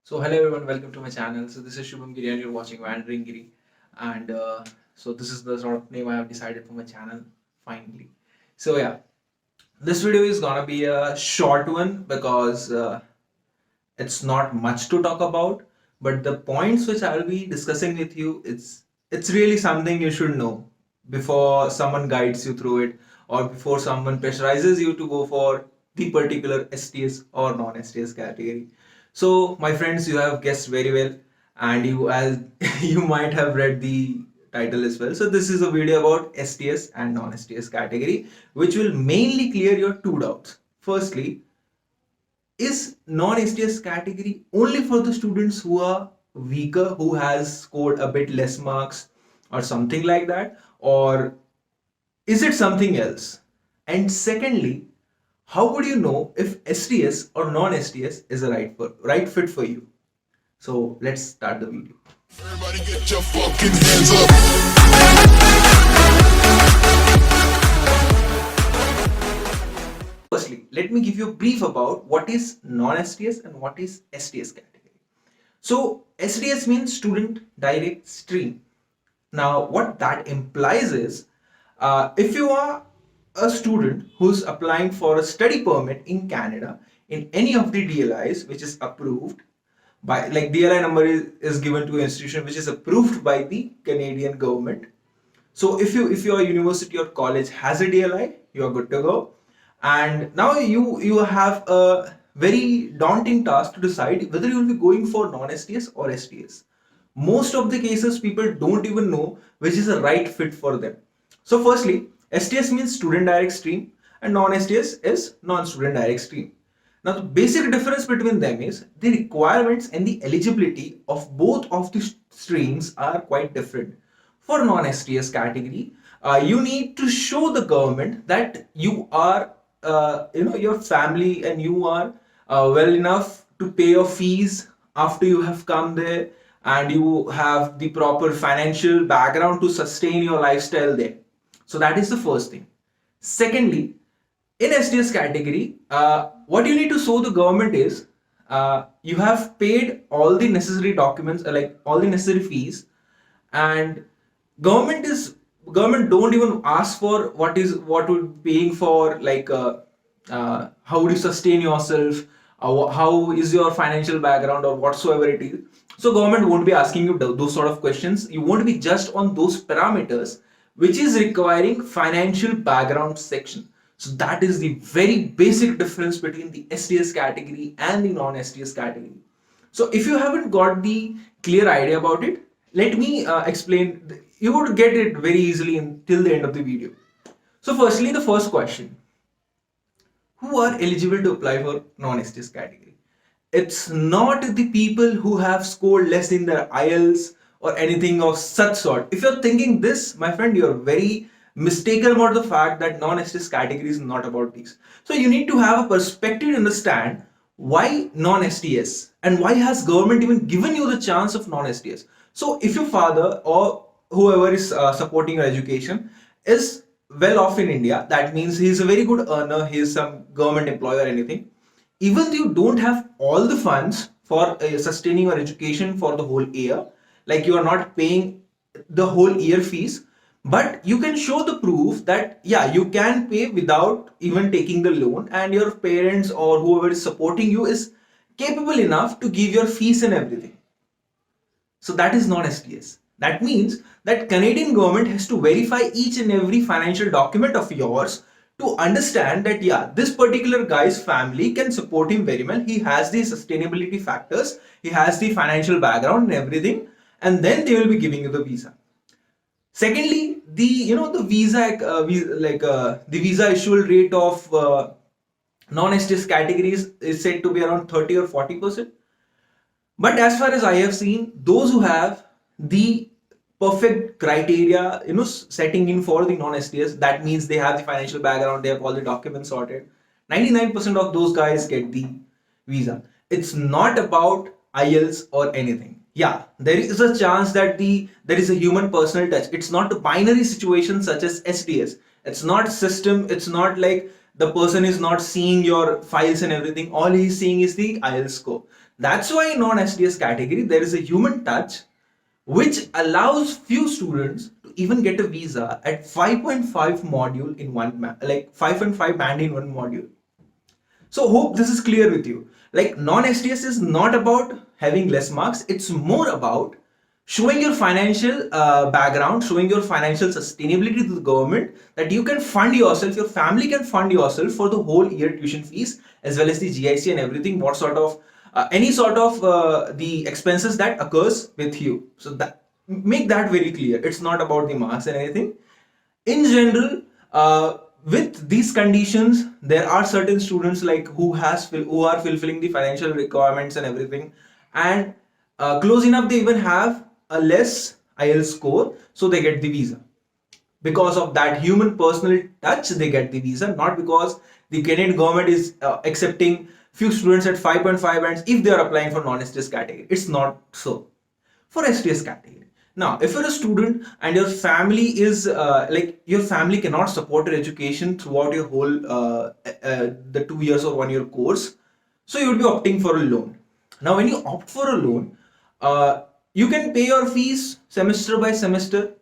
So hello everyone, welcome to my channel. So this is Shubham Giri and you're watching Wandering Giri. And so this is the sort of name I have decided for my channel finally. So yeah, this video is gonna be a short one because it's not much to talk about. But the points which I will be discussing with you, it's really something you should know before someone guides you through it or before someone pressurizes you to go for the particular STS or non-STS category. So, my friends, you have guessed very well, and you as you might have read the title as well. So, this is a video about STS and non-STS category, which will mainly clear your two doubts. Firstly, is non-SDS category only for the students who are weaker, who has scored a bit less marks or something like that, or is it something else? And secondly, how would you know if SDS or non-SDS is a right fit for you? So let's start the video. Everybody get your fucking hands up. Firstly, let me give you a brief about what is non-SDS and what is SDS category. So SDS means student direct stream. Now what that implies is if you are a student who's applying for a study permit in Canada in any of the DLIs which is approved by, like, DLI number is given to an institution which is approved by the Canadian government. So if your university or college has a DLI, you are good to go. And now you have a very daunting task to decide whether you will be going for non-SDS or SDS. Most of the cases people don't even know which is the right fit for them. So firstly, SDS means student direct stream and non-SDS is non-student direct stream. Now the basic difference between them is the requirements and the eligibility of both of the streams are quite different. For non-SDS category, you need to show the government that you are, your family and you are well enough to pay your fees after you have come there, and you have the proper financial background to sustain your lifestyle there. So that is the first thing. Secondly, in SDS category, what you need to show the government is you have paid all the necessary documents, like all the necessary fees, and government is government don't even ask for what would paying for, like how would you sustain yourself, how is your financial background or whatsoever it is. So government won't be asking you those sort of questions. You won't be judged on those parameters which is requiring financial background section. So that is the very basic difference between the SDS category and the non-SDS category. So if you haven't got the clear idea about it, let me explain. You would get it very easily till the end of the video. So firstly, the first question: who are eligible to apply for non-SDS category? It's not the people who have scored less in their IELTS or anything of such sort. If you're thinking this, my friend, you're very mistaken about the fact that non-SDS category is not about these. So you need to have a perspective to understand why non-SDS and why has government even given you the chance of non-SDS. So if your father or whoever is supporting your education is well off in India, that means he is a very good earner, he is some government employee or anything. Even though you don't have all the funds for sustaining your education for the whole year, like you are not paying the whole year fees, but you can show the proof that yeah, you can pay without even taking the loan, and your parents or whoever is supporting you is capable enough to give your fees and everything. So that is non-SDS. That means that Canadian government has to verify each and every financial document of yours to understand that yeah, this particular guy's family can support him very well. He has the sustainability factors, he has the financial background and everything, and then they will be giving you the visa. Secondly, the visa the visa issual rate of non-SDS categories is said to be around 30 or 40%. But as far as I have seen, those who have the perfect criteria, setting in for the non-SDS, that means they have the financial background, they have all the documents sorted. 99% of those guys get the visa. It's not about IELTS or anything. Yeah, there is a chance that there is a human personal touch. It's not a binary situation such as SDS. It's not system. It's not like the person is not seeing your files and everything. All he's seeing is the IELTS score. That's why in non-SDS category there is a human touch which allows few students to even get a visa at 5.5 module in one, like 5.5 band in one module. So hope this is clear with you. Like non-SDS is not about having less marks. It's more about showing your financial background, showing your financial sustainability to the government, that you can fund yourself, your family can fund yourself for the whole year tuition fees as well as the GIC and everything. What sort of any sort of the expenses that occurs with you. So that, make that very clear. It's not about the marks and anything. In general, with these conditions, there are certain students like who are fulfilling the financial requirements and everything, and close enough they even have a less IELTS score, so they get the visa. Because of that human personal touch, they get the visa, not because the Canadian government is accepting few students at 5.5 bands if they are applying for non-SDS category. It's not so for SDS category. Now, if you're a student and your family is like your family cannot support your education throughout your whole the 2 years or 1 year course, so you would be opting for a loan. Now, when you opt for a loan, you can pay your fees semester by semester.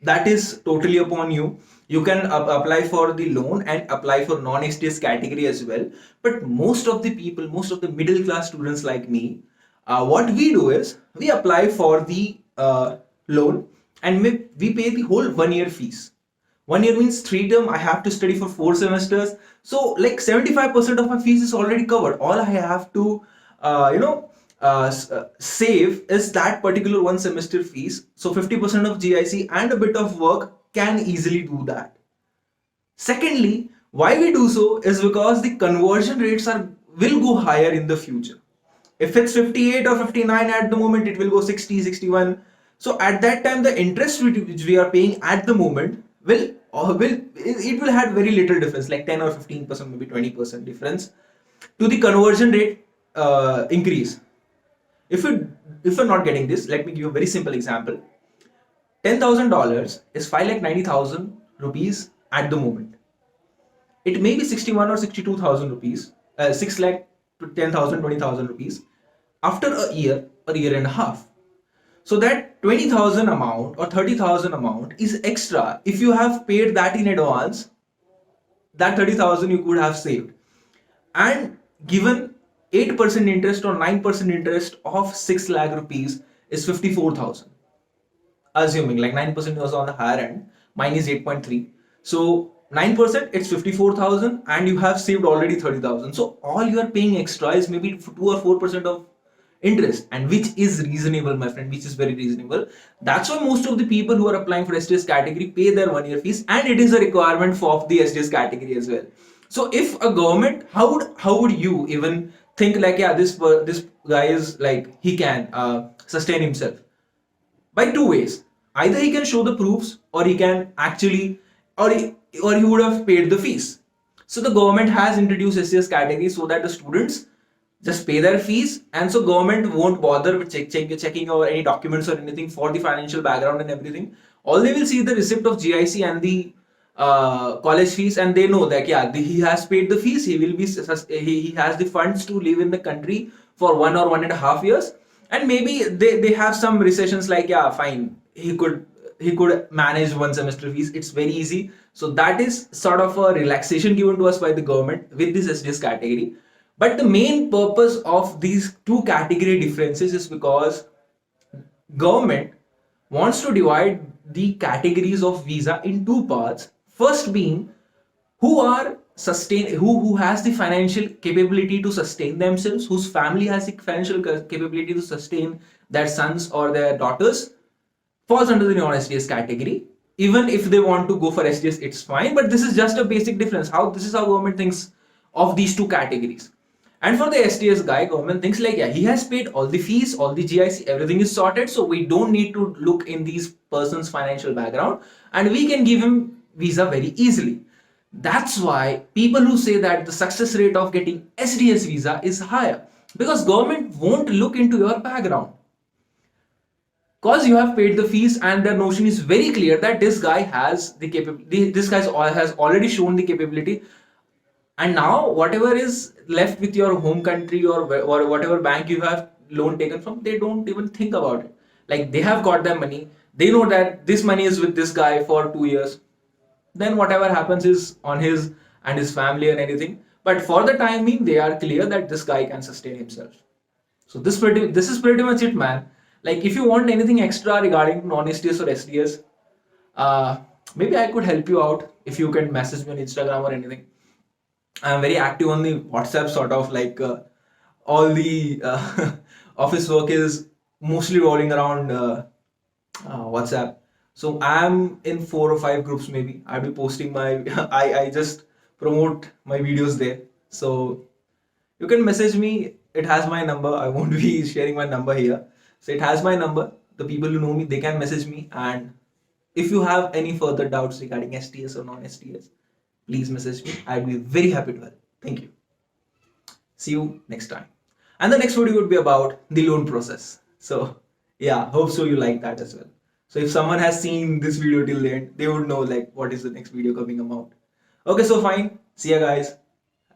That is totally upon you. You can apply for the loan and apply for non-SDS category as well. But most of the people, most of the middle class students like me, what we do is we apply for the loan, and we pay the whole 1 year fees. 1 year means 3 term. I have to study for 4 semesters. So like 75% of my fees is already covered. All I have to, save is that particular one semester fees. So 50% of GIC and a bit of work can easily do that. Secondly, why we do so is because the conversion rates will go higher in the future. If it's 58 or 59 at the moment, it will go 60, 61. So at that time, the interest which we are paying at the moment will have very little difference, like 10 or 15%, maybe 20% difference to the conversion rate increase. If you're not getting this, let me give you a very simple example. $10,000 is 5,90,000 rupees at the moment. It may be 61 or 62,000 rupees, 6 lakh to 10,000, 20,000 rupees after a year or year and a half. So that 20,000 amount or 30,000 amount is extra. If you have paid that in advance, that 30,000 you could have saved. And given 8% interest or 9% interest of 6 lakh rupees is 54,000. Assuming like 9% was on the higher end, mine is 8.3. So 9%, it's 54,000 and you have saved already 30,000. So all you are paying extra is maybe 2 or 4% of interest, and which is reasonable, my friend, which is very reasonable. That's why most of the people who are applying for SDS category pay their 1 year fees, and it is a requirement for the SDS category as well. So if a government, how would you even think like, yeah, this guy is like he can sustain himself? By two ways. Either he can show the proofs, or he can actually, or he would have paid the fees. So the government has introduced SDS category so that the students just pay their fees, and so government won't bother with checking over any documents or anything for the financial background and everything. All they will see the receipt of GIC and the college fees, and they know that yeah, he has paid the fees. He will be he has the funds to live in the country for 1 or 1.5 years, and maybe they have some recessions like yeah, fine, he could manage one semester fees. It's very easy. So that is sort of a relaxation given to us by the government with this SDS category. But the main purpose of these two category differences is because government wants to divide the categories of visa in two parts. First being who has the financial capability to sustain themselves, whose family has the financial capability to sustain their sons or their daughters, falls under the non-SDS category. Even if they want to go for SDS, it's fine. But this is just a basic difference. This is how government thinks of these two categories. And for the SDS guy, government thinks like, yeah, he has paid all the fees, all the GIC, everything is sorted. So we don't need to look in these person's financial background, and we can give him visa very easily. That's why people who say that the success rate of getting SDS visa is higher, because government won't look into your background. Because you have paid the fees, and their notion is very clear that this guy has the capability, this guy has already shown the capability, and now whatever is left with your home country, or whatever bank you have loan taken from, they don't even think about it. Like, they have got their money, they know that this money is with this guy for 2 years, then whatever happens is on his and his family and anything, but for the time being they are clear that this guy can sustain himself. So this is pretty much it, man. Like, if you want anything extra regarding non-SDS or SDS, uh, maybe I could help you out if you can message me on Instagram or anything. I'm very active on the WhatsApp, sort of like all the office work is mostly rolling around WhatsApp. So I'm in 4 or 5 groups maybe. I'll be posting my I just promote my videos there. So you can message me. It has my number. I won't be sharing my number here. So it has my number. The people who know me, they can message me. And if you have any further doubts regarding SDS or non-SDS, please message me. I'd be very happy to help. Thank you. See you next time. And the next video would be about the loan process. So yeah, hope so you like that as well. So if someone has seen this video till the end, they would know like what is the next video coming about. Okay, so fine. See ya guys.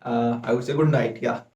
I would say good night. Yeah.